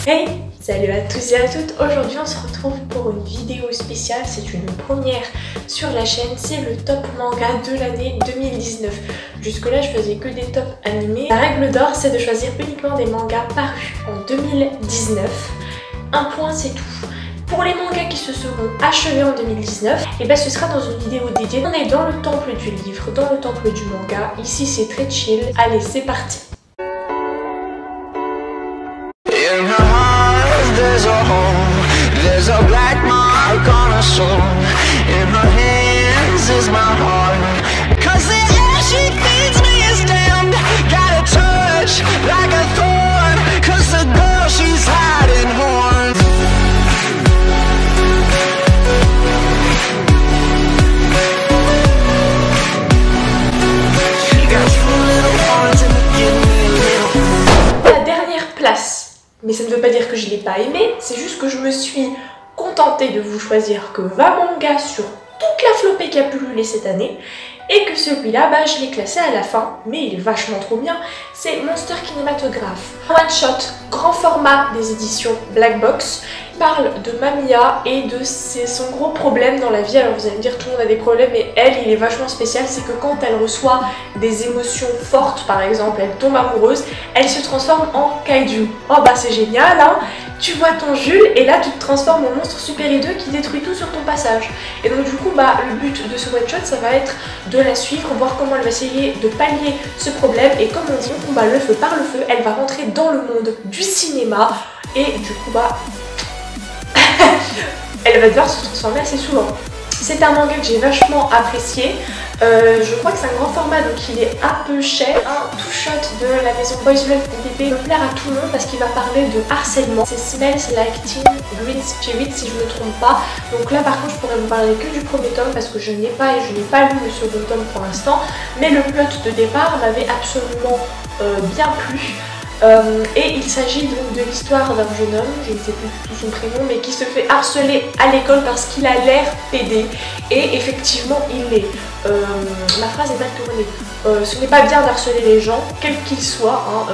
Hey, salut à tous et à toutes. Aujourd'hui on se retrouve pour une vidéo spéciale. C'est une première sur la chaîne. C'est le top manga de l'année 2019. Jusque là je faisais que des tops animés. La règle d'or c'est de choisir uniquement des mangas parus en 2019. Un point c'est tout. Pour les mangas qui se seront achevés en 2019, et ben ce sera dans une vidéo dédiée. On est dans le temple du livre, dans le temple du manga. Ici c'est très chill. Allez, c'est parti. There's a hole, there's a black mark on her soul. In her hands is my heart. Cause the air she feeds me is damned. Got a touch like a thorn. Cause the girl she's hiding horns. She got two little horns and give me a little. La dernière place. Mais ça ne veut pas dire que je ne l'ai pas aimé, c'est juste que je me suis contentée de vous choisir que 20 mangas sur toute la flopée qui a pullulé cette année, et que celui-là, bah, je l'ai classé à la fin, mais il est vachement trop bien. C'est Monster Kinématographe. One shot, grand format des éditions Black Box. Il parle de Mamiya et de son gros problème dans la vie. Alors vous allez me dire, tout le monde a des problèmes, mais elle, il est vachement spécial. C'est que quand elle reçoit des émotions fortes, par exemple, elle tombe amoureuse, elle se transforme en kaiju. Oh bah c'est génial, hein. Tu vois ton Jules et là tu te transformes en monstre super hideux qui détruit tout sur ton passage. Et donc du coup bah le but de ce one shot ça va être de la suivre, voir comment elle va essayer de pallier ce problème. Et comme on dit, on combat le feu par le feu, elle va rentrer dans le monde du cinéma et du coup bah elle va devoir se transformer assez souvent. C'est un manga que j'ai vachement apprécié. Je crois que c'est un grand format donc il est un peu cher. Un two-shot de la maison Boys Love DDP peut plaire à tout le monde parce qu'il va parler de harcèlement. C'est Smells Like Teen Green Spirit si je ne me trompe pas. Donc là par contre je pourrais vous parler que du premier tome parce que je n'ai pas lu le second tome pour l'instant. Mais le plot de départ m'avait absolument bien plu. Et il s'agit donc de l'histoire d'un jeune homme, je ne sais plus du tout son prénom, mais qui se fait harceler à l'école parce qu'il a l'air pédé. Et effectivement il l'est. Ma phrase est mal tournée. Ce n'est pas bien d'harceler les gens, quels qu'ils soient. Hein.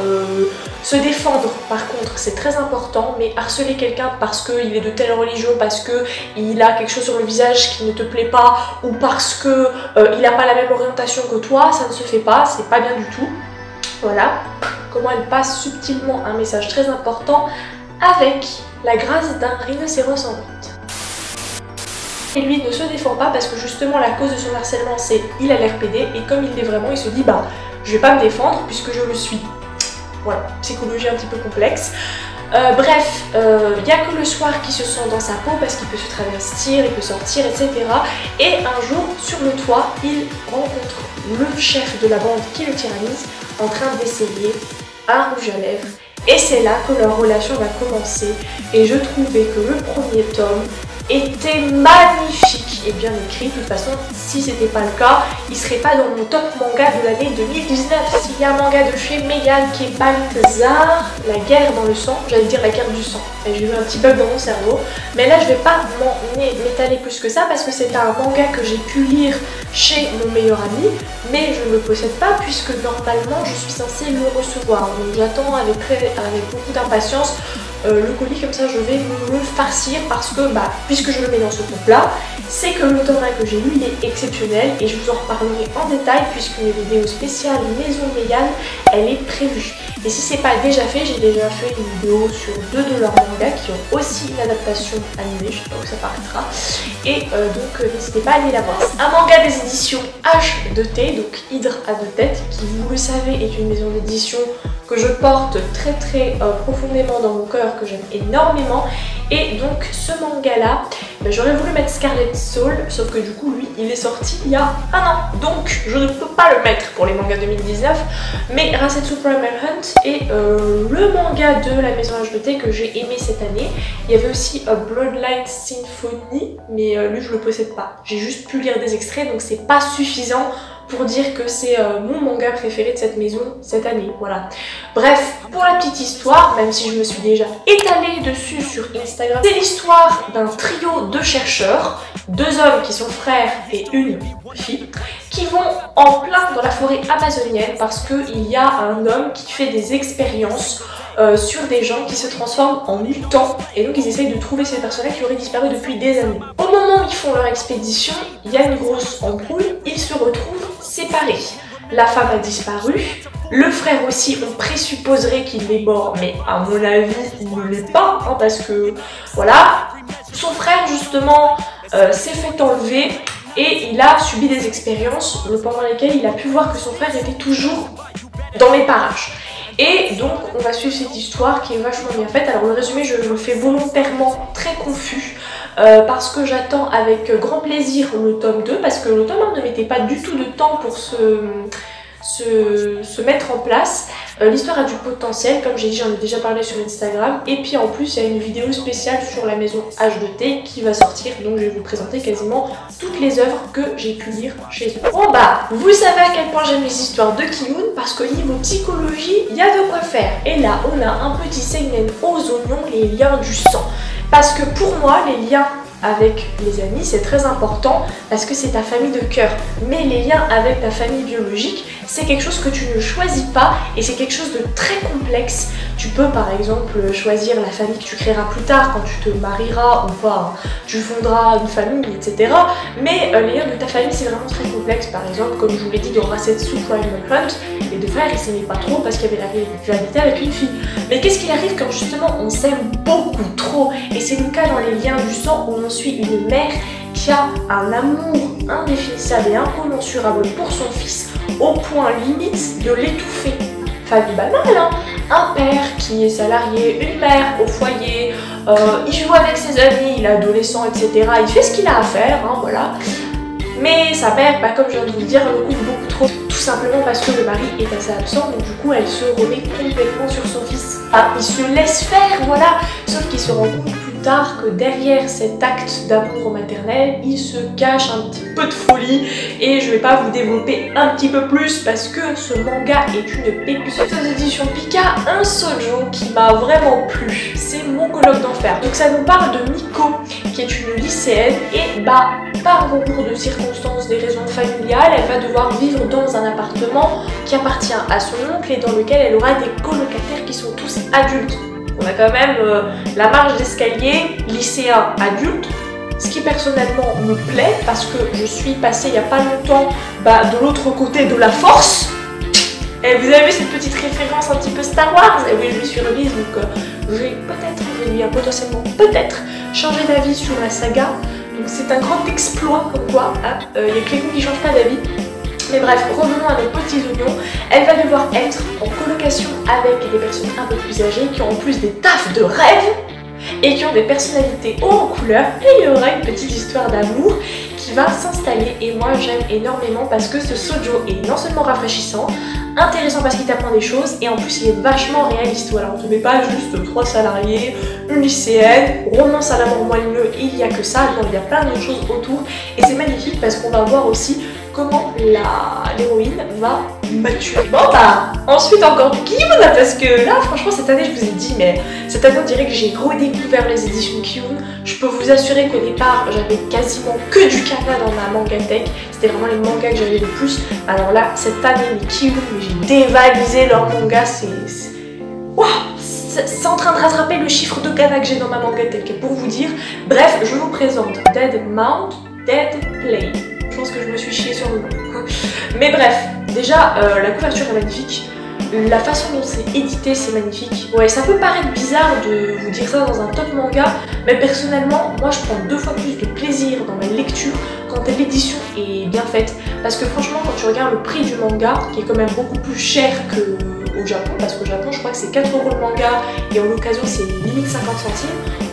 Se défendre par contre c'est très important, mais harceler quelqu'un parce qu'il est de telle religion, parce qu'il a quelque chose sur le visage qui ne te plaît pas, ou parce qu'il n'a pas la même orientation que toi, ça ne se fait pas, c'est pas bien du tout. Voilà comment elle passe subtilement un message très important avec la grâce d'un rhinocéros en route. Et lui ne se défend pas parce que justement la cause de son harcèlement c'est il a l'air pédé, et comme il l'est vraiment il se dit bah je vais pas me défendre puisque je le suis. Voilà, psychologie un petit peu complexe. Bref, il n'y a que le soir qui se sent dans sa peau parce qu'il peut se travestir, il peut sortir, etc. Et un jour, sur le toit, il rencontre le chef de la bande qui le tyrannise en train d'essayer un rouge à lèvres. Et c'est là que leur relation va commencer. Et je trouvais que le premier tome était magnifique et bien écrit. De toute façon, si c'était pas le cas, il serait pas dans mon top manga de l'année 2019. S'il y a un manga de chez Meian qui est Balthazar, la guerre dans le sang, j'allais dire la guerre du sang. J'ai eu un petit bug dans mon cerveau. Mais là, je vais pas m'étaler plus que ça parce que c'est un manga que j'ai pu lire chez mon meilleur ami, mais je ne le possède pas puisque normalement je suis censée le recevoir. Donc j'attends avec beaucoup d'impatience le colis, comme ça je vais me le farcir parce que bah puisque je le mets dans ce compte là, c'est que le tome 1 que j'ai lu il est exceptionnel et je vous en reparlerai en détail puisqu'une vidéo spéciale Maison Meian elle est prévue. Et si c'est pas déjà fait, j'ai déjà fait une vidéo sur 2 de leurs mangas qui ont aussi une adaptation animée, je sais pas où ça paraîtra. Et donc n'hésitez pas à aller la voir. Un manga des éditions H2T, donc Hydre à deux têtes, qui vous le savez est une maison d'édition que je porte très profondément dans mon cœur, que j'aime énormément. Et donc ce manga là, ben, j'aurais voulu mettre Scarlet Soul, sauf que du coup lui il est sorti il y a un an, donc je ne peux pas le mettre pour les mangas 2019. Mais Rasetsu Primal Hunt est le manga de la maison H2T que j'ai aimé cette année. Il y avait aussi Bloodline Symphony, mais lui je le possède pas, j'ai juste pu lire des extraits donc c'est pas suffisant pour dire que c'est mon manga préféré de cette maison cette année, voilà. Bref, pour la petite histoire, même si je me suis déjà étalée dessus sur Instagram, c'est l'histoire d'un trio de chercheurs, 2 hommes qui sont frères et une fille, qui vont en plein dans la forêt amazonienne parce qu'il y a un homme qui fait des expériences sur des gens qui se transforment en mutants et donc ils essayent de trouver ces personnages qui auraient disparu depuis des années. Au moment où ils font leur expédition, il y a une grosse embrouille, ils se retrouvent séparés. La femme a disparu, le frère aussi, on présupposerait qu'il est mort, mais à mon avis, il ne l'est pas, hein, parce que, voilà, son frère, justement, s'est fait enlever et il a subi des expériences pendant lesquelles il a pu voir que son frère était toujours dans les parages. Et donc, on va suivre cette histoire qui est vachement bien faite. Alors, le résumé, je le fais volontairement très confus. Parce que j'attends avec grand plaisir le tome 2, parce que le tome 1 ne mettait pas du tout de temps pour se mettre en place. L'histoire a du potentiel, comme j'ai dit, j'en ai déjà parlé sur Instagram, et puis en plus il y a une vidéo spéciale sur la maison H2T qui va sortir, donc je vais vous présenter quasiment toutes les œuvres que j'ai pu lire chez eux. Bon bah, vous savez à quel point j'aime les histoires de Ki-hoon, parce que niveau psychologie, il y a de quoi faire. Et là, on a un petit segment aux oignons, les liens du sang. Parce que pour moi, les liens avec les amis, c'est très important parce que c'est ta famille de cœur. Mais les liens avec ta famille biologique, c'est quelque chose que tu ne choisis pas et c'est quelque chose de très complexe. Tu peux par exemple choisir la famille que tu créeras plus tard quand tu te marieras ou pas, tu fonderas une famille, etc. Mais les liens de ta famille, c'est vraiment très complexe. Par exemple, comme je vous l'ai dit dans Rasetsu Primal Hunt, les deux frères ils s'aimaient pas trop parce qu'il y avait la rivalité avec une fille. Mais qu'est-ce qu'il arrive quand justement on s'aime beaucoup trop? Et c'est le cas dans les liens du sang où on suit une mère qui a un amour indéfinissable et incommensurable pour son fils au point limite de l'étouffer. Famille banale, hein. Un père qui est salarié, une mère au foyer, il joue avec ses amis, il est adolescent, etc. Il fait ce qu'il a à faire, hein, voilà. Mais sa mère, bah, comme je viens de vous le dire, elle le coupe beaucoup trop. Tout simplement parce que le mari est assez absent, donc du coup elle se remet complètement sur son fils. Ah, il se laisse faire, voilà. Sauf qu'il se rend compte plus tard que derrière cet acte d'amour maternel, il se cache un petit peu de folie. Et je vais pas vous développer un petit peu plus parce que ce manga est une pépite. Aux éditions Pika, un shoujo qui m'a vraiment plu, c'est Mon colloque d'enfer. Donc ça nous parle de Miko, qui est une lycéenne et bah par concours de circonstances, des raisons familiales, elle va devoir vivre dans un appartement qui appartient à son oncle et dans lequel elle aura des colocataires qui sont tous adultes. On a quand même la marche d'escalier lycéen adulte, ce qui personnellement me plaît parce que je suis passée il n'y a pas longtemps de l'autre côté de la force. Et vous avez vu cette petite référence un petit peu Star Wars? Et oui, je me suis remise, donc je vais potentiellement peut-être changer d'avis sur la saga. Donc c'est un grand exploit comme quoi, il y a quelqu'un qui ne change pas d'avis. Mais bref, revenons à nos petits oignons. Elle va devoir être en colocation avec des personnes un peu plus âgées qui ont en plus des tafs de rêve et qui ont des personnalités haut en couleur. Et il y aura une petite histoire d'amour qui va s'installer. Et moi j'aime énormément parce que ce shoujo est non seulement rafraîchissant, intéressant parce qu'il t'apprend des choses et en plus il est vachement réaliste. Voilà, on ne te met pas juste 3 salariés, une lycéenne, romance à l'amour moelleux, il n'y a que ça. Non, il y a plein de choses autour et c'est magnifique parce qu'on va voir aussi comment l'héroïne va maturer. Bon bah, ensuite encore du Ki-hoon parce que là franchement cette année je vous ai dit mais cette année on dirait que j'ai redécouvert les éditions Ki-hoon. Je peux vous assurer qu'au départ j'avais quasiment que du kana dans ma mangatech. C'était vraiment les mangas que j'avais le plus. Alors là cette année les Ki-hoon, j'ai dévalisé leurs mangas, c'est en train de rattraper le chiffre de kana que j'ai dans ma mangatech pour vous dire. Bref, je vous présente Dead Mount, Dead Play. Je pense que je me suis chiée sur le nom. Mais bref, déjà la couverture est magnifique. La façon dont c'est édité, c'est magnifique. Ouais, ça peut paraître bizarre de vous dire ça dans un top manga, mais personnellement, moi je prends 2 fois plus de plaisir dans ma lecture quand l'édition est bien faite. Parce que franchement, quand tu regardes le prix du manga, qui est quand même beaucoup plus cher qu'au Japon, parce qu'au Japon, je crois que c'est 4 € le manga, et en occasion, c'est limite 50 centimes.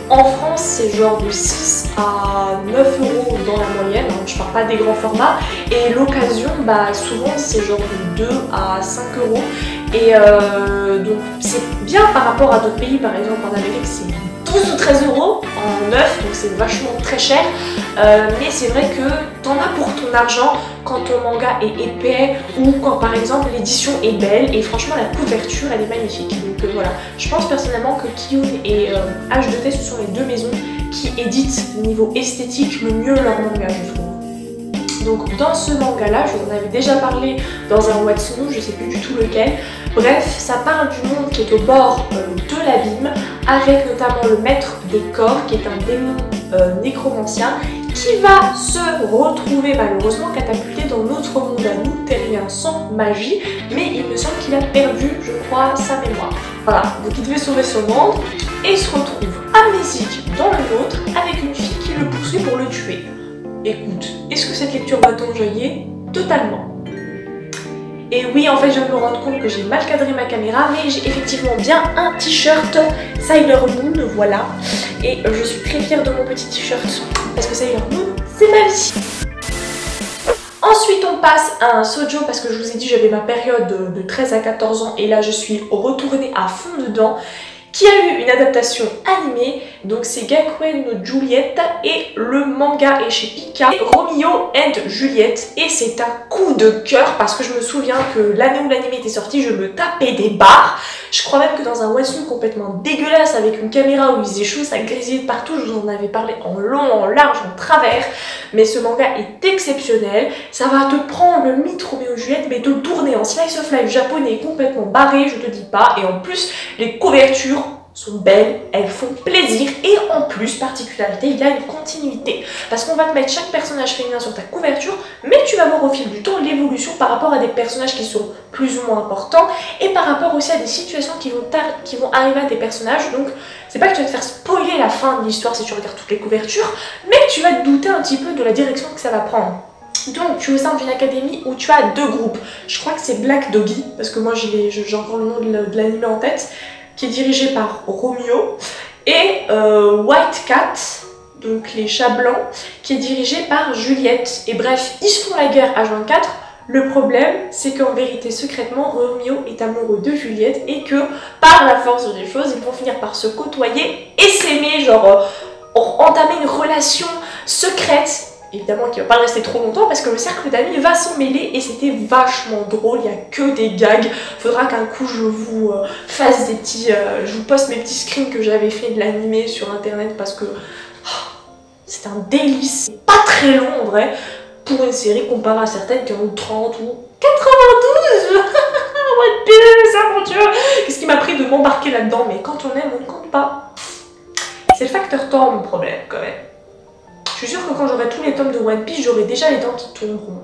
En France, c'est genre de 6 à 9 € dans la moyenne, hein, je parle pas des grands formats. Et l'occasion, bah souvent, c'est genre de 2 à 5 €. Et donc, c'est bien par rapport à d'autres pays, par exemple en Amérique, c'est 12 ou 13 € en neuf, donc c'est vachement très cher. Mais c'est vrai que t'en as pour ton argent quand ton manga est épais ou quand par exemple l'édition est belle et franchement la couverture elle est magnifique. Donc voilà, je pense personnellement que Ki-hoon et H2T ce sont les 2 maisons qui éditent au niveau esthétique le mieux leur manga, je trouve. Donc dans ce manga là, je vous en avais déjà parlé dans un What's New, je sais plus du tout lequel. Bref, ça parle du monde qui est au bord de l'abîme, avec notamment le maître des corps qui est un démon nécromancien qui va se retrouver malheureusement catapulté dans notre monde à nous, terrien sans magie, mais il me semble qu'il a perdu, je crois, sa mémoire. Voilà, donc il devait sauver son monde et se retrouve amnésique dans le nôtre avec une fille qui le poursuit pour le tuer. Écoute, est-ce que cette lecture va t'enjailler? Totalement. Et oui, en fait, je viens de me rendre compte que j'ai mal cadré ma caméra, mais j'ai effectivement bien un t-shirt Sailor Moon, voilà. Et je suis très fière de mon petit t-shirt, parce que Sailor Moon, c'est ma vie. Ensuite, on passe à un shoujo, parce que je vous ai dit, j'avais ma période de 13 à 14 ans, et là, je suis retournée à fond dedans, qui a eu une adaptation animée, donc c'est Gakuen no Juliet, et le manga est chez Pika, Romeo and Juliet, et c'est un coup de cœur parce que je me souviens que l'année où l'anime était sorti, je me tapais des barres. Je crois même que dans un webtoon complètement dégueulasse avec une caméra où il faisait chaud, ça grésillait de partout, je vous en avais parlé en long, en large, en travers, mais ce manga est exceptionnel, ça va te prendre le mythe Romeo et Juliette, mais te le tourner en slice of life japonais complètement barré, je te dis pas, et en plus les couvertures sont belles, elles font plaisir et en plus, particularité, il y a une continuité. Parce qu'on va te mettre chaque personnage féminin sur ta couverture, mais tu vas voir au fil du temps l'évolution par rapport à des personnages qui sont plus ou moins importants et par rapport aussi à des situations qui vont arriver à tes personnages. Donc, c'est pas que tu vas te faire spoiler la fin de l'histoire si tu regardes toutes les couvertures, mais tu vas te douter un petit peu de la direction que ça va prendre. Donc tu es au sein d'une académie où tu as deux groupes. Je crois que c'est Black Doggy, parce que moi j'ai encore le nom de l'anime en tête, qui est dirigé par Romeo, et White Cat, donc les chats blancs, qui est dirigé par Juliette. Et bref, ils se font la guerre H24. Le problème, c'est qu'en vérité, secrètement, Romeo est amoureux de Juliette et que, par la force des choses, ils vont finir par se côtoyer et s'aimer, genre entamer une relation secrète. Évidemment qui va pas rester trop longtemps parce que le cercle d'amis va s'en mêler et c'était vachement drôle, il n'y a que des gags. Faudra qu'un coup je vous fasse des petits... je vous poste mes petits screens que j'avais fait de l'animé sur internet parce que c'est un délice. C'est pas très long en vrai pour une série comparée à certaines qui en ont 30 ou 92. What ça mon dieu. Qu'est-ce qui m'a pris de m'embarquer là-dedans? Mais quand on aime, on ne compte pas. C'est le facteur temps mon problème quand même. Je suis sûre que quand j'aurai tous les tomes de One Piece, j'aurai déjà les dents qui tomberont.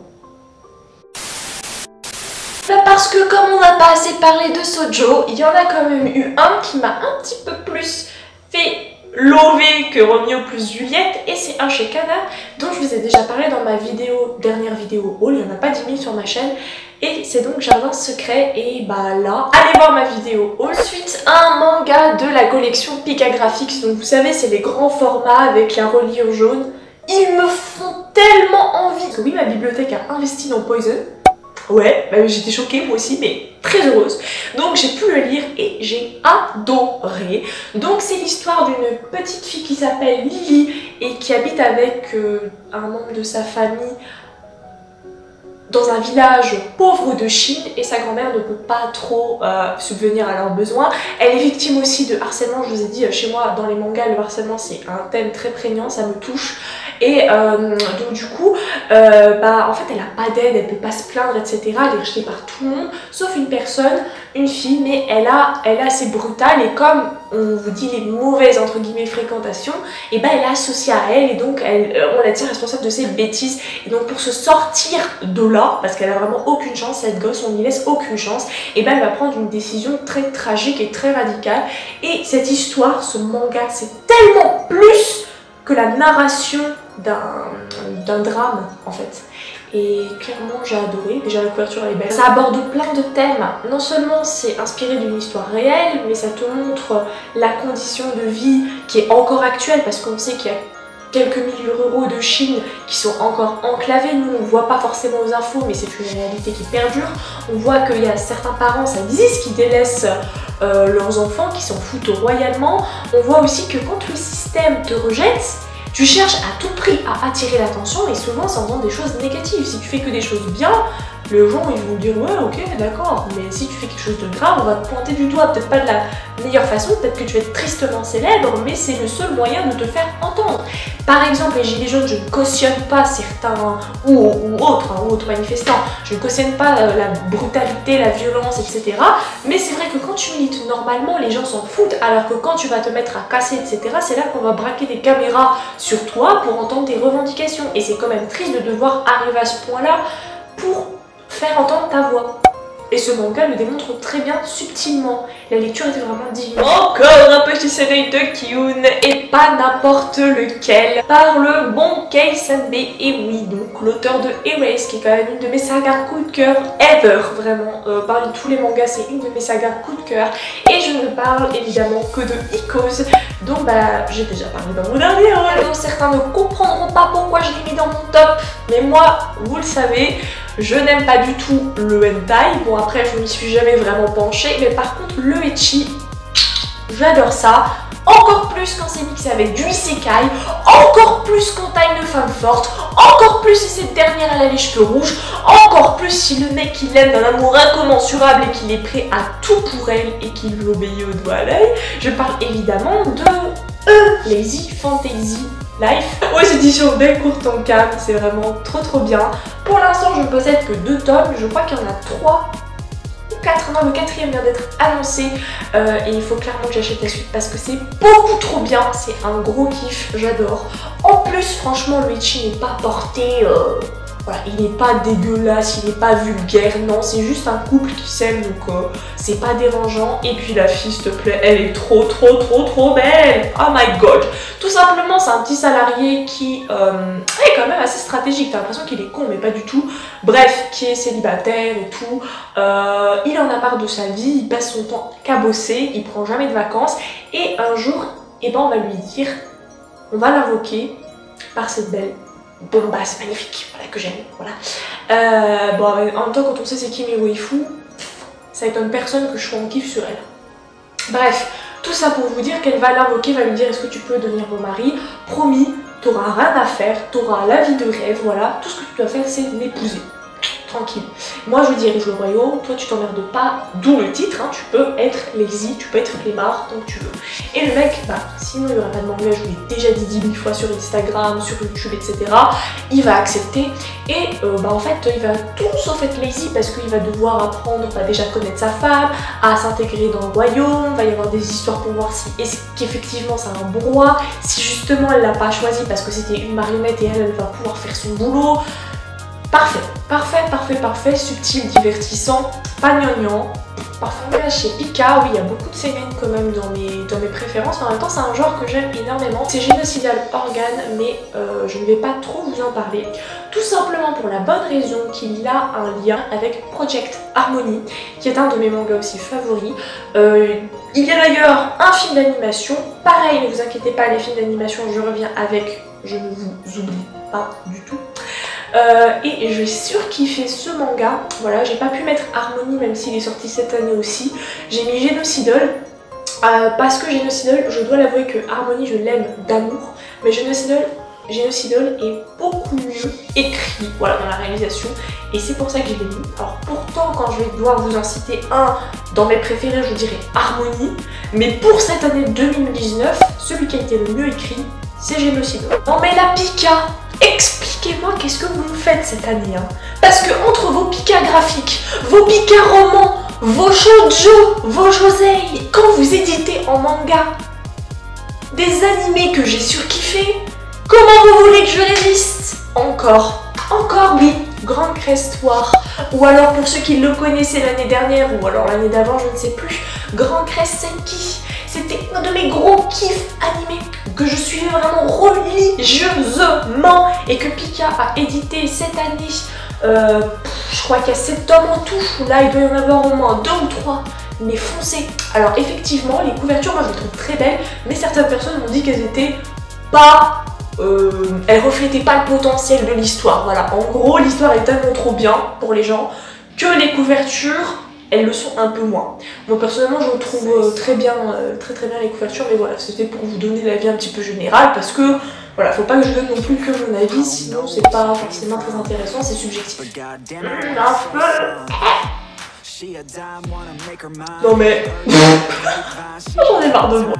Parce que comme on n'a pas assez parlé de Shoujo, il y en a quand même eu un qui m'a un petit peu plus fait lover que Romeo plus Juliette, et c'est un chez Kana dont je vous ai déjà parlé dans ma dernière vidéo haul, il n'y en a pas 10 000 sur ma chaîne, et c'est donc Jardin Secret, et bah là, allez voir ma vidéo haul. Ensuite, un manga de la collection Pika Graphics, donc vous savez c'est les grands formats avec la reliure jaune. Ils me font tellement envie. Parce que oui, ma bibliothèque a investi dans Poison. Ouais, bah j'étais choquée moi aussi, mais très heureuse. Donc j'ai pu le lire et j'ai adoré. Donc c'est l'histoire d'une petite fille qui s'appelle Lily et qui habite avec un membre de sa famille dans un village pauvre de Chine, et sa grand-mère ne peut pas trop subvenir à leurs besoins. Elle est victime aussi de harcèlement, je vous ai dit, chez moi dans les mangas le harcèlement c'est un thème très prégnant, ça me touche. Et donc du coup, en fait elle a pas d'aide, elle peut pas se plaindre, etc. Elle est rejetée par tout le monde, sauf une personne, une fille, mais elle est assez brutale, et comme on vous dit les mauvaises entre guillemets fréquentations, et elle est associée à elle, et donc on la tient responsable de ses bêtises. Et donc pour se sortir de là, parce qu'elle a vraiment aucune chance, cette gosse, on n'y laisse aucune chance, et elle va prendre une décision très tragique et très radicale. Et cette histoire, ce manga, c'est tellement plus que la narration d'un drame en fait. Et clairement j'ai adoré, déjà la couverture elle est belle. Ça aborde plein de thèmes, non seulement c'est inspiré d'une histoire réelle, mais ça te montre la condition de vie qui est encore actuelle, parce qu'on sait qu'il y a quelques milliers ruraux de Chine qui sont encore enclavés. Nous on voit pas forcément aux infos, mais c'est une réalité qui perdure. On voit qu'il y a certains parents, ça existe, qui délaissent leurs enfants, qui s'en foutent royalement. On voit aussi que quand le système te rejette, tu cherches à tout prix à attirer l'attention, et souvent c'est en faisant des choses négatives. Si tu fais que des choses bien, les gens ils vont dire ouais ok d'accord, mais si tu fais quelque chose de grave on va te pointer du doigt, peut-être pas de la meilleure façon, peut-être que tu vas être tristement célèbre, mais c'est le seul moyen de te faire entendre. Par exemple les gilets jaunes, je ne cautionne pas certains ou autres manifestants, je ne cautionne pas la brutalité, la violence, etc. Mais c'est vrai que quand tu milites normalement les gens s'en foutent, alors que quand tu vas te mettre à casser, etc. c'est là qu'on va braquer des caméras sur toi pour entendre tes revendications, et c'est quand même triste de devoir arriver à ce point là pour faire entendre ta voix. Et ce manga le démontre très bien subtilement. La lecture était vraiment divine. Encore un petit soleil de Kyun, et pas n'importe lequel, par le bon Kei Sanbe. Et oui, donc l'auteur de Erase, qui est quand même une de mes sagas coup de cœur ever, vraiment. Parmi tous les mangas, c'est une de mes sagas coup de cœur. Et je ne parle évidemment que de Icos, dont bah j'ai déjà parlé dans mon dernier. Donc certains ne comprendront pas pourquoi je l'ai mis dans mon top, mais moi, vous le savez, je n'aime pas du tout le hentai. Bon après je m'y suis jamais vraiment penchée, mais par contre le ecchi, j'adore ça. Encore plus quand c'est mixé avec du isekai, encore plus quand t'as une femme forte, encore plus si cette dernière elle a les cheveux rouges, encore plus si le mec il l'aime d'un amour incommensurable et qu'il est prêt à tout pour elle et qu'il lui obéit au doigt à l'œil. Je parle évidemment de Lazy Fantasy Life aux éditions Delcourt-Tonkam, c'est vraiment trop bien. Pour l'instant je ne possède que 2 tomes, je crois qu'il y en a 3 ou 4, non le 4e vient d'être annoncé, et il faut clairement que j'achète la suite parce que c'est beaucoup trop bien, c'est un gros kiff, j'adore. En plus franchement le ecchi n'est pas porté, voilà, il n'est pas dégueulasse, il n'est pas vulgaire, non, c'est juste un couple qui s'aime, donc c'est pas dérangeant. Et puis la fille, s'il te plaît, elle est trop belle. Oh my god. Tout simplement, c'est un petit salarié qui est quand même assez stratégique, t'as l'impression qu'il est con, mais pas du tout. Bref, qui est célibataire et tout, il en a marre de sa vie, il passe son temps qu'à bosser, il prend jamais de vacances, et un jour, eh ben, on va lui dire, on va l'invoquer par cette belle bombasse magnifique, voilà, que j'aime, voilà. Bon, en même temps, quand on sait c'est qui mes waifus, ça étonne personne que je sois en kiff sur elle. Bref, tout ça pour vous dire qu'elle va l'invoquer, va lui dire est-ce que tu peux devenir mon mari, promis, t'auras rien à faire, t'auras la vie de rêve, voilà, tout ce que tu dois faire c'est m'épouser. Tranquille. Moi je dirige le royaume, toi tu t'emmerdes pas, d'où le titre, hein, tu peux être lazy, tu peux être flemmard tant que tu veux. Et le mec, bah sinon il n'y aura pas de manga, je vous l'ai déjà dit 10 000 fois sur Instagram, sur YouTube, etc. Il va accepter et bah en fait il va tout sauf être lazy parce qu'il va devoir apprendre à déjà connaître sa femme, à s'intégrer dans le royaume, il va y avoir des histoires pour voir si est-ce qu'effectivement c'est un bon roi, si justement elle l'a pas choisi parce que c'était une marionnette et elle va pouvoir faire son boulot. Parfait, subtil, divertissant, pas gnangnan, parfait. Chez Pika, oui, il y a beaucoup de seinen quand même dans mes préférences, en même temps c'est un genre que j'aime énormément. C'est Génocidal Organe, mais je ne vais pas trop vous en parler, tout simplement pour la bonne raison qu'il a un lien avec Project Harmony, qui est un de mes mangas aussi favoris. Il y a d'ailleurs un film d'animation, pareil, ne vous inquiétez pas, les films d'animation, je reviens avec, je ne vous oublie pas du tout. Et je surkiffé ce manga, voilà, j'ai pas pu mettre Harmony même s'il est sorti cette année aussi, j'ai mis Génocidal parce que Génocidal, je dois l'avouer que Harmony je l'aime d'amour, mais Génocidal est beaucoup mieux écrit, voilà, dans la réalisation, et c'est pour ça que je l'ai mis. Alors pourtant quand je vais devoir vous en citer un dans mes préférés, je dirais Harmony, mais pour cette année 2019, celui qui a été le mieux écrit, c'est Génocidal. Non mais la Pika, expliquez-moi qu'est-ce que vous nous faites cette année, hein. Parce que entre vos Pika graphiques, vos Pika romans, vos shoujo, vos josei, quand vous éditez en manga des animés que j'ai surkiffé, comment vous voulez que je les liste? Encore oui, Grande Crest War, ou alors pour ceux qui le connaissaient l'année dernière, ou alors l'année d'avant, je ne sais plus, Grande Crest Senki. C'était un de mes gros kiffs animés que je suivais vraiment religieusement et que Pika a édité cette année. Je crois qu'il y a 7 tomes en tout. Là, il doit y en avoir au moins 2 ou 3. Mais foncez. Alors effectivement, les couvertures, moi je les trouve très belles, mais certaines personnes m'ont dit qu'elles étaient pas... elles reflétaient pas le potentiel de l'histoire. Voilà, en gros, l'histoire est tellement trop bien pour les gens que les couvertures... elles le sont un peu moins. Moi personnellement je trouve très bien les couvertures, mais voilà, c'était pour vous donner l'avis un petit peu général parce que Voilà, faut pas que je donne non plus que mon avis, sinon c'est pas forcément très intéressant, c'est subjectif. Un peu. Non mais... J'en ai marre de moi.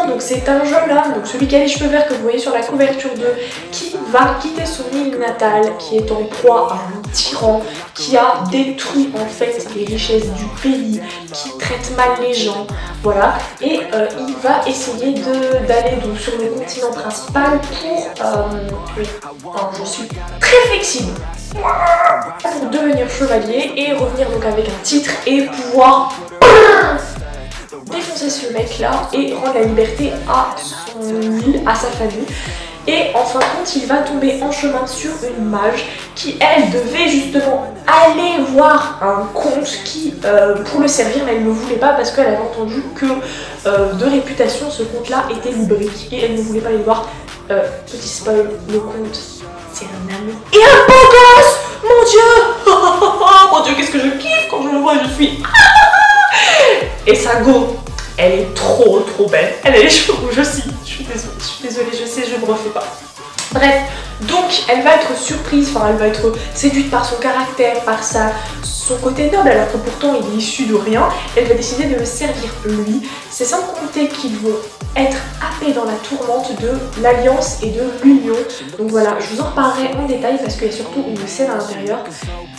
Donc c'est un jeune homme, donc celui qui a les cheveux verts que vous voyez sur la couverture 2, qui va quitter son île natale, qui est en proie à un tyran, qui a détruit en fait les richesses du pays, qui traite mal les gens, voilà, et il va essayer d'aller donc sur le continent principal pour... Alors, je suis très flexible. Pour devenir chevalier et revenir donc avec un titre et pouvoir défoncer ce mec là et rendre la liberté à son île, à sa famille. Et en fin de compte il va tomber en chemin sur une mage qui elle devait justement aller voir un comte qui pour le servir, mais elle ne le voulait pas parce qu'elle avait entendu que de réputation ce comte là était lubrique et elle ne voulait pas aller voir. Petit spoil, le comte c'est un amour et un beau gosse. Mon dieu. Mon dieu, qu'est-ce que je kiffe quand je le vois, je suis... Et sa go, elle est trop belle. Elle a les cheveux rouges aussi. Je suis désolée, je sais, je me refais pas. Bref, donc elle va être surprise, enfin elle va être séduite par son caractère, par son côté noble, alors que pourtant il est issu de rien. Elle va décider de le servir lui. C'est sans compter qu'ils vont être happés dans la tourmente de l'alliance et de l'union. Donc voilà, je vous en reparlerai en détail parce qu'il y a surtout une scène à l'intérieur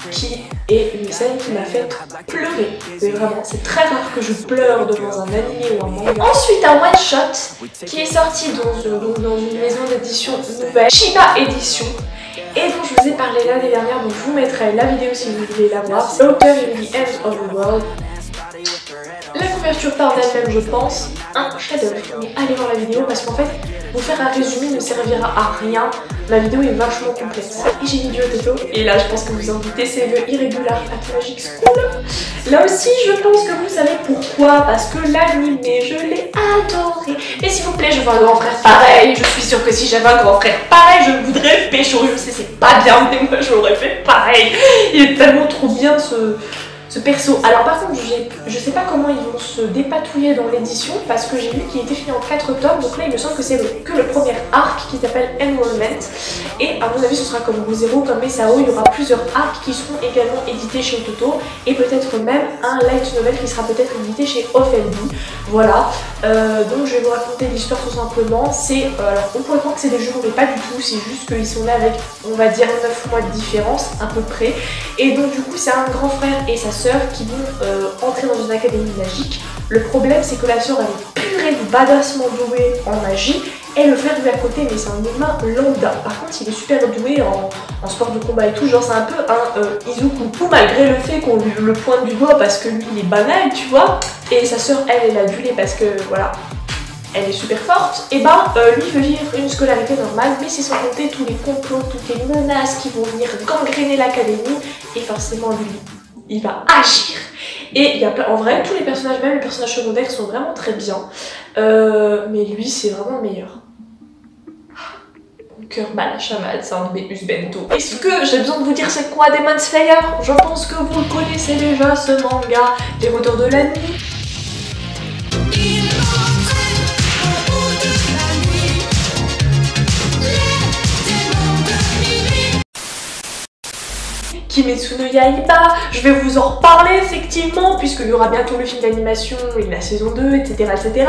qui est une scène qui m'a fait pleurer. Mais vraiment, c'est très rare que je pleure devant un animé ou un manga. Ensuite, un one shot qui est sorti dans une maison d'édition nouvelle, Shiba Edition, et dont je vous ai parlé l'année dernière, donc je vous mettrai la vidéo si vous voulez la voir. C'est Auteur in the End of the World. La couverture par d'elle-même, je pense, un chef-d'œuvre. Mais allez voir la vidéo parce qu'en fait, vous faire un résumé ne servira à rien. Ma vidéo est vachement complexe. Et j'ai mis du Oteto. Et là, je pense que vous en doutez, c'est le Irregular at Magic School. Là aussi, je pense que vous savez pourquoi. Parce que l'animé, je l'ai adoré. Mais s'il vous plaît, je veux un grand frère pareil. Je suis sûre que si j'avais un grand frère pareil, je me voudrais pécho. Je sais, c'est pas bien, mais moi, j'aurais fait pareil. Il est tellement trop bien ce perso. Alors par contre, je sais pas comment ils vont se dépatouiller dans l'édition parce que j'ai vu qu'il était fini en 4 tomes, donc là il me semble que c'est que le premier arc qui s'appelle Enrollment, et à mon avis ce sera comme Re:Zero, comme Mesao, il y aura plusieurs arcs qui seront également édités chez Ototo et peut-être même un light novel qui sera peut-être édité chez Offelby. Voilà, donc je vais vous raconter l'histoire tout simplement. C'est, alors on pourrait croire que c'est des jumeaux mais pas du tout, c'est juste qu'ils sont là avec on va dire 9 mois de différence à peu près, et donc du coup c'est un grand frère et sa sœur qui vont entrer dans une académie magique. Le problème c'est que la sœur elle est purée de badassement douée en magie et le frère lui à côté mais c'est un humain lambda. Par contre il est super doué en sport de combat et tout, genre c'est un peu un Izukuku malgré le fait qu'on lui le pointe du doigt parce que lui il est banal tu vois, et sa sœur elle est adulée parce que voilà elle est super forte, et lui veut vivre une scolarité normale, mais c'est sans compter tous les complots, toutes les menaces qui vont venir gangréner l'académie, et forcément lui il va agir. Et il y a plein, en vrai, tous les personnages, même les personnages secondaires sont vraiment très bien. Mais lui, c'est vraiment le meilleur. Mon cœur bat la chamade, c'est un de mes Usbento. Est-ce que j'ai besoin de vous dire c'est quoi Demon Slayer? Je pense que vous le connaissez déjà, ce manga, Les Rôdeurs de la Nuit. Kimetsu no Yaiba, je vais vous en reparler effectivement puisqu'il y aura bientôt le film d'animation et la saison 2, etc. etc.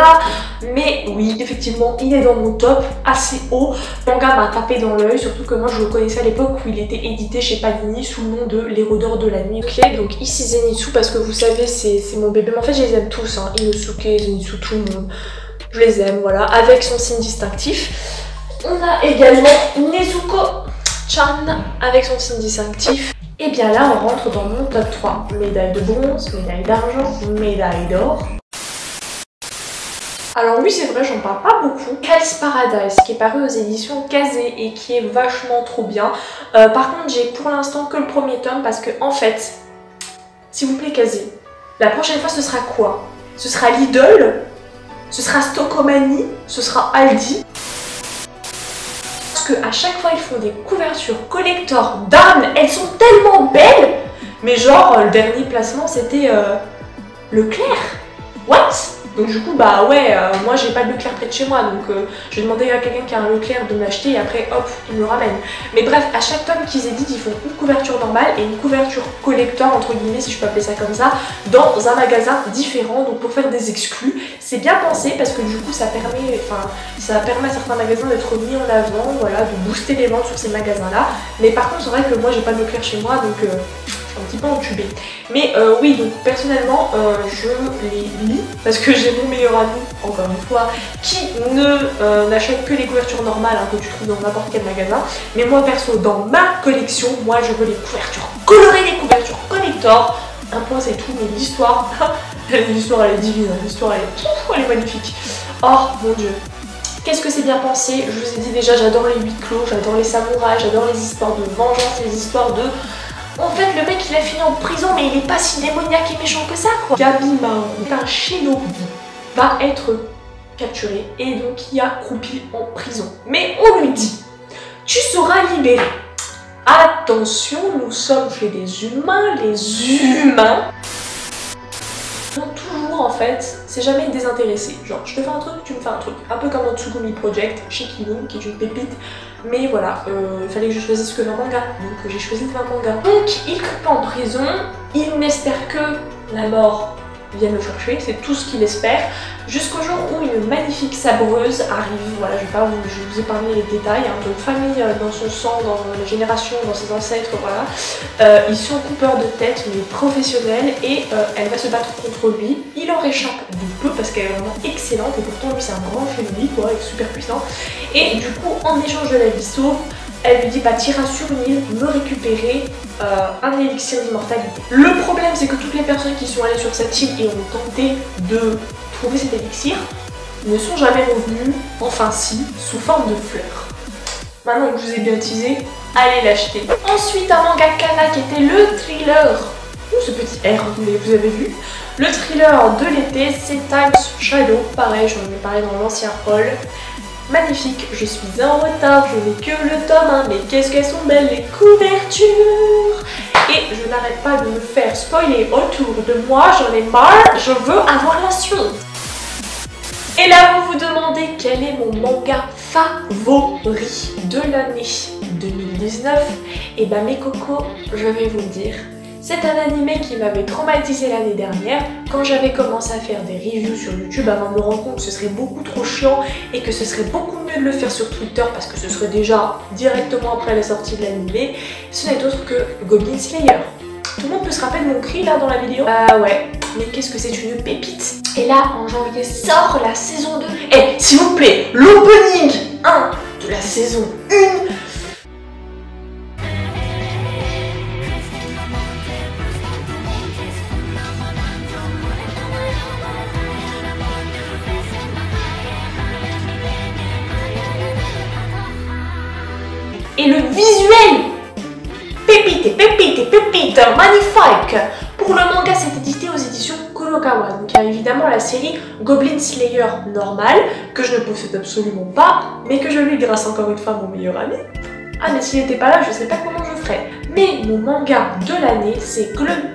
Mais oui, effectivement, il est dans mon top assez haut. Le manga m'a tapé dans l'œil, surtout que moi je le connaissais à l'époque où il était édité chez Panini sous le nom de Les Rôdeurs de la Nuit. Ok, donc ici Zenitsu parce que vous savez c'est mon bébé, mais en fait je les aime tous, hein. Inosuke, Zenitsu, tout le monde. Je les aime, voilà, avec son signe distinctif. On a également Nezuko-chan avec son signe distinctif. Et bien là on rentre dans mon top 3. Médaille de bronze, médaille d'argent, médaille d'or. Alors oui c'est vrai, j'en parle pas beaucoup. Hell's Paradise qui est paru aux éditions Kazé et qui est vachement trop bien. Par contre j'ai pour l'instant que le premier tome parce que en fait, s'il vous plaît Kazé, la prochaine fois ce sera quoi? Ce sera Lidl? Ce sera Stockomanie? Ce sera Aldi? Que à chaque fois ils font des couvertures collector d'âmes, elles sont tellement belles, mais genre le dernier placement c'était Leclerc, what? Donc du coup bah ouais, moi j'ai pas de Leclerc près de chez moi, donc je vais demander à quelqu'un qui a un Leclerc de m'acheter et après hop, il me le ramène. Mais bref, à chaque tome qu'ils éditent, ils font une couverture normale et une couverture collector, entre guillemets si je peux appeler ça comme ça, dans un magasin différent, donc pour faire des exclus. C'est bien pensé parce que du coup ça permet à certains magasins d'être mis en avant, voilà, de booster les ventes sur ces magasins-là. Mais par contre c'est vrai que moi j'ai pas de Leclerc chez moi, donc un petit peu entubée. Mais oui, donc personnellement je les lis parce que j'ai mon meilleur ami, encore une fois, qui n'achète que les couvertures normales que tu trouves dans n'importe quel magasin. Mais moi perso, dans ma collection, moi je veux les couvertures colorées, les couvertures collector. Un point c'est tout, mais l'histoire, l'histoire elle est divine, l'histoire elle est magnifique. Oh mon dieu. Qu'est-ce que c'est bien pensé, je vous ai dit déjà, j'adore les huis clos, j'adore les samouraïs, j'adore les histoires de vengeance, les histoires de... En fait, le mec il a fini en prison, mais il est pas si démoniaque et méchant que ça, quoi. Gabi Maru, un shinobi, va être capturé et donc il a croupi en prison. Mais on lui dit, tu seras libéré. Attention, nous sommes chez des humains, les humains sont toujours en fait, c'est jamais désintéressé. Genre, je te fais un truc, tu me fais un truc. Un peu comme dans Tsugumi Project, chez Kimun, qui est une pépite. Mais voilà, il fallait que je choisisse que un manga, donc j'ai choisi un manga. Donc, il coupe en prison, il n'espère que la mort vienne le chercher, c'est tout ce qu'il espère, jusqu'au jour où une magnifique sabreuse arrive. Voilà, je vais vous épargner les détails, de famille dans son sang, dans les générations, dans ses ancêtres, voilà. Ils sont coupeurs de tête, mais professionnels, et elle va se battre contre lui. Il en réchappe de peu parce qu'elle est vraiment excellente, et pourtant lui c'est un grand shinobi, quoi, il est super puissant. Et du coup, en échange de la vie sauve, elle lui dit bah t'iras sur une île me récupérer un élixir d'immortalité. Le problème c'est que toutes les personnes qui sont allées sur cette île et ont tenté de trouver cet élixir ne sont jamais revenues, enfin si, sous forme de fleurs. Maintenant que je vous ai bien teasé, allez l'acheter. Ensuite un manga Kana qui était le thriller, ce petit R, vous avez vu. Le thriller de l'été c'est Time's Shadow, pareil j'en ai parlé dans l'ancien haul. Magnifique, je suis en retard, je n'ai que le tome 1, mais qu'est-ce qu'elles sont belles les couvertures! Et je n'arrête pas de me faire spoiler autour de moi, j'en ai marre, je veux avoir la suite! Et là vous vous demandez quel est mon manga favori de l'année 2019? Et bah mes cocos, je vais vous le dire. C'est un animé qui m'avait traumatisé l'année dernière quand j'avais commencé à faire des reviews sur YouTube avant de me rendre compte que ce serait beaucoup trop chiant et que ce serait beaucoup mieux de le faire sur Twitter parce que ce serait déjà directement après la sortie de l'animé. Ce n'est autre que Goblin Slayer. Tout le monde peut se rappeler de mon cri là dans la vidéo? Ah ouais, mais qu'est-ce que c'est une pépite! Et là en janvier sort la saison 2. Eh, s'il vous plaît, l'opening 1 de la saison 1. Et le visuel, pépite, magnifique. Pour le manga, c'est édité aux éditions Kurokawa. Donc il y a évidemment la série Goblin Slayer normale, que je ne possède absolument pas, mais que je lui grâce encore une fois à mon meilleur ami. Ah mais s'il n'était pas là, je sais pas comment je ferais. Mais mon manga de l'année, c'est Goblin.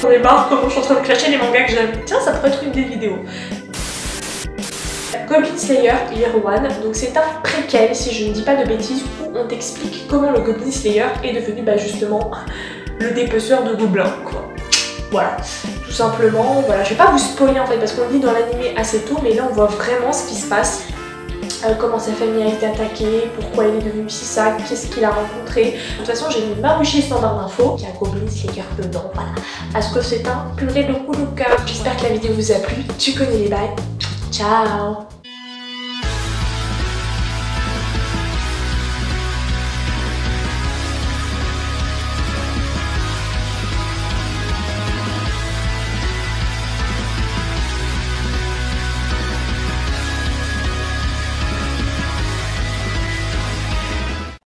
J'en ai marre comment je suis en train de clasher les mangas que j'aime. Tiens, ça pourrait être une des vidéos. Goblin Slayer Year One, donc c'est un préquel si je ne dis pas de bêtises où on t'explique comment le Goblin Slayer est devenu justement le dépeceur de gobelins quoi. Voilà, tout simplement, voilà, je vais pas vous spoiler en fait parce qu'on le dit dans l'animé assez tôt mais là on voit vraiment ce qui se passe. Comment sa famille a été attaquée, pourquoi il est devenu si ça, qu'est-ce qu'il a rencontré. De toute façon j'ai mis Marushi standard d'infos, il y a Goblin Slayer dedans, voilà. Est-ce que c'est un purée de coup de cœur. J'espère que la vidéo vous a plu, tu connais les bails. Ciao.